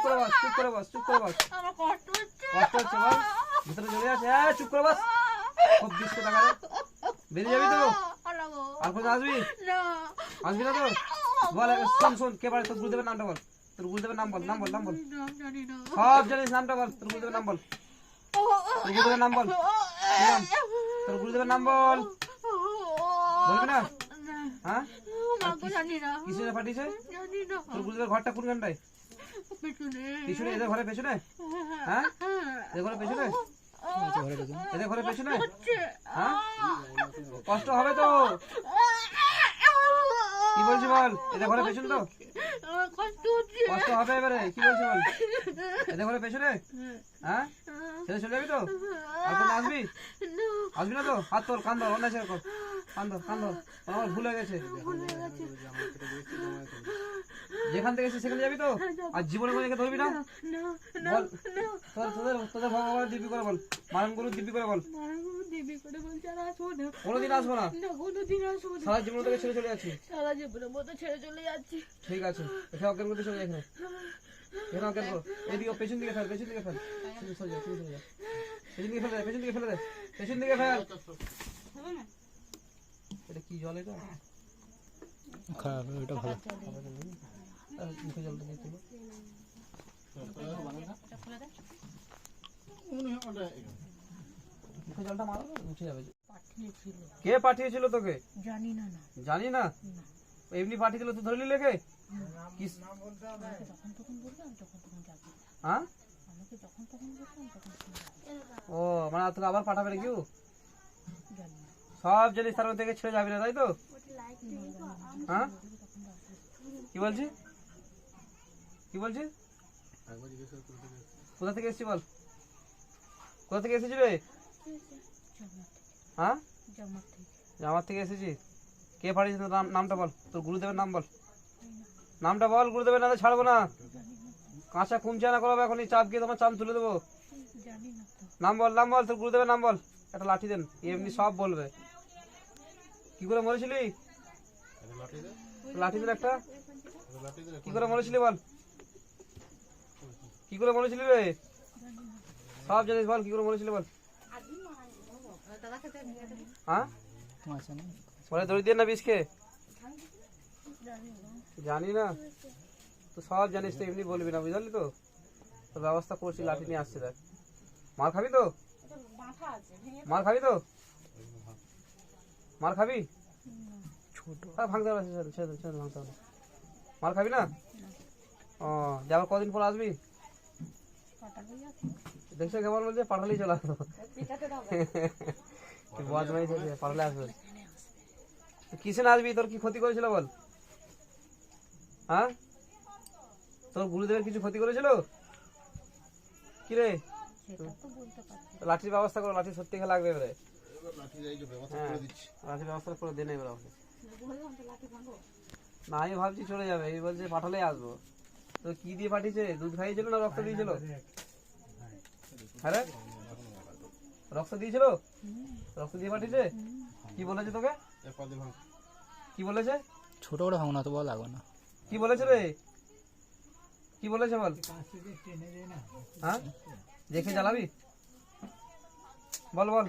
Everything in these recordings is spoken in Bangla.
করে বস, চুপ করে বস, চুপ করে বস। আমার কষ্ট হচ্ছে। কষ্ট হচ্ছে বল, ভিতরে চলে যাচ্ছে। চুপ করে বস, খুব দিচ্ছে টাকা রে। বেরিয়ে যাবি তো? আর কোথাও আসবি? আসবি না তো? বল, শোন শোন, কে বাড়ি? তোর গুরুদেবের নামটা বল, তোর গুরুদেবের নাম বল, নাম বল, নাম বল। সব জানিস, নামটা বল, তোর গুরুদেবের নাম বল, তোর গুরুদেবের নাম বল। কি নাম? তোর গুরুদেবের নাম বল। বলবি না? হ্যাঁ, কিসে পাঠিয়েছে? তোর গুরুদেবের ঘরটা কোনখানটায়? পিছনে, এদের ঘরের পেছনে? হ্যাঁ, এদের ঘরের পেছনে? এদের ঘরের পেছনে? হ্যাঁ, কষ্ট হবে তো। কি বলছি বল, এদের ঘরের পেছনে তো কষ্ট হবে। এবারে কি বলছি বল, এদের ঘরের পেছনে? হ্যাঁ, ছেড়ে চলে যাবি তো? আর কোনো আসবি? আসবি না তো? হাত তোর, কান ধর, অন্য ছেড়ে কর, কান ধর, কান ধর। আমার ভুল হয়ে গেছে। যেখান থেকে এসে সেখানে যাবি তো? আর জীবনে কোনো জায়গায় ধরবি না? বল, তোদের তোদের ভগবানের দিব্যি করে বল, মারণ গুরু দিব্যি করে বল। কোনোদিন আসবো না, সারা জীবন থেকে ছেড়ে চলে যাচ্ছি। সারা জীবনের মতো ছেড়ে চলে যাচ্ছি। ঠিক আছে, এখানে অজ্ঞান করতে চলে যায়। এখানে এখানে অজ্ঞান কর। এদিকে পেছন দিকে ফেল, পেছন দিকে ফেল, পেছন দিকে ফেলে দে, পেছন দিকে ফেলে দে, পেছন দিকে ফেল। এটা কি জল? এটা খারাপ, এটা ভালো। মুখে জলটা দিয়ে তুলো। মুখে জলটা মারো, উঠে যাবে। কে পাঠিয়েছিল তোকে? জানি না। জানি না? এমনি পাঠিয়েছিল, তুই ধরলি লেখে? হ্যাঁ, ও মানে তোকে আবার পাঠাবে নাকি? সব জানিস, তার মধ্যে থেকে ছেড়ে যাবি না, তাই তো? হ্যাঁ, কি বলছিস? কি বলছিস? কোথা থেকে এসেছি বল, কোথা থেকে এসেছি রে? হ্যাঁ, জামার থেকে এসেছিস। কে পাঠিয়েছে? তোর নামটা বল, তোর গুরুদেবের নাম বল, নামটা বল। গুরুদেবের নামে ছাড়বো না, কাঁচা কুমচা না করবো, এখনই চাপ গিয়ে তোমার চাম তুলে দেবো। নাম বল, নাম বল, তোর গুরুদেবের নাম বল। একটা লাঠি দেন, এমনি সব বলবে। কি করে মরেছিলি? লাঠি দেন একটা। কি করে মরেছিলি বল, কি করে মরেছিলি রে? সব জানিস, বল কি করে মরেছিলি বল। হ্যাঁ, পরে দড়ি দিয়ে না বিষকে? জানি না তো, সব জানিস তো, এমনি বলবি না, বুঝলি তো? তো ব্যবস্থা করছি, লাঠি নিয়ে আসছে। দেখ, মার খাবি তো? মার খাবি তো? মার খাবি? ছোট ভাঙতে হবে, ভাঙতে হবে। মার খাবি না? ও, যাবার কদিন পর আসবি? দেখছো কেমন বলছে, পাঠালেই চলে আসবো। বদমাইশ আছে, পাঠালে আসবে। কিসে না আসবি? তোর কি ক্ষতি করেছিল বল? হ্যাঁ, তোর গুরুদেবের কিছু ক্ষতি করেছিল কি রে? লাঠির ব্যবস্থা করো, লাঠি সত্যি খেলা লাগবে এবারে। হ্যাঁ, লাঠির ব্যবস্থা করে দেন এবার। না, আমি ভাবছি চলে যাবে, এই বলছে পাঠালেই আসবো। তো কি দিয়ে পাঠিয়েছে? দুধ খাইয়েছিল না রক্ত দিয়েছিল? হ্যাঁ, রক্ত দিয়েছিল, রক্ত দিয়ে পাঠিয়েছে। কি বলেছে তোকে? কি বলেছে? ছোট করে ভাঙনা তো বল, লাগবে না। কি বলেছে রে? কি বলেছে বল? হ্যাঁ, দেখে জ্বালাবি? বল বল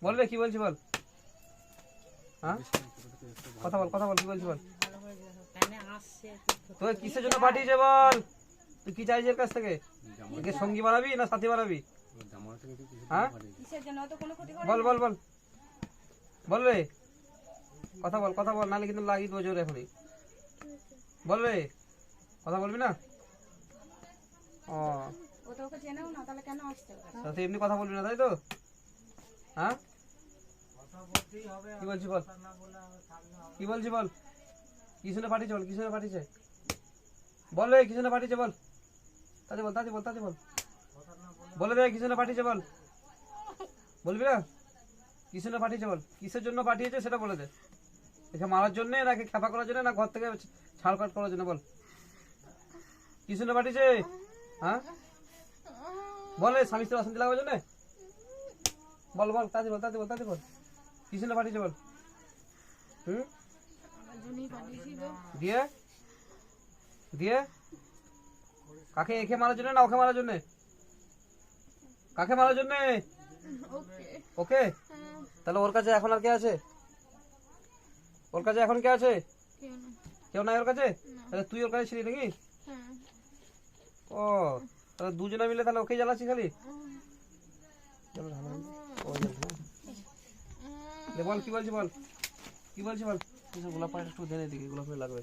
বল রে, কি বলছি বল। হ্যাঁ, কথা বল, কথা বল, কি বলছি বল। তোকে কিসের জন্য পাঠিয়েছে বল? তুই কি চাইছিস এর কাছ থেকে? একে সঙ্গী বানাবি না সাথী বানাবি? হ্যাঁ, বল বল বল বল রে, কথা বল, কথা বল, নাহলে কিন্তু লাগিয়ে দেবো জোর এখনই। বল রে, কথা বলবি না? ও, তুই এমনি কথা বলবি না, তাই তো? হ্যাঁ, কি বলছি বল, কি বলছি বল। কি শুনে পাঠিয়েছে বল, কি শুনে পাঠিয়েছে বল রে, কি শুনে পাঠিয়েছে বল। তাতে বল, তাতে বল, তাতে বল, বলে দে কি শুনে পাঠিয়েছে বল। বলবি না? কি শুনে পাঠিয়েছে বল, কিসের জন্য পাঠিয়েছে সেটা বলে দে। একে মারার জন্য, নাকি খেপা করার জন্য, না ঘর থেকে ছাড়কাট করার জন্য বল। কি শুনে পাঠিয়েছে? হ্যাঁ, বলে স্বামী স্ত্রী অশান্তি লাগার জন্য? বল বল, তাতে বল, তাতে বল, তাতে বল, কি শুনে পাঠিয়েছে বল। দিয়ে দিয়ে কাকে একে মারার জন্য না ওকে মারার জন্য? কাকে মারার জন্য? ওকে ওকে। তাহলে ওর কাছে এখন আর কে আছে? ওর কাছে এখন কে আছে? কেউ না কেউ নাই ওর কাছে? তাহলে তুই ওর কাছে ছিলি নাকি? হ্যাঁ ও তাহলে দুজনে মিলে তাহলে ওকেই জ্বালাচ্ছি খালি? চলো ঢালো। ও জ্বালছে, হ্যাঁ। বল কি বলছি বল, কি বলছি বল। গোলাপ পাড়া একটু দেনে দিকে, গোলাপ লাগবে।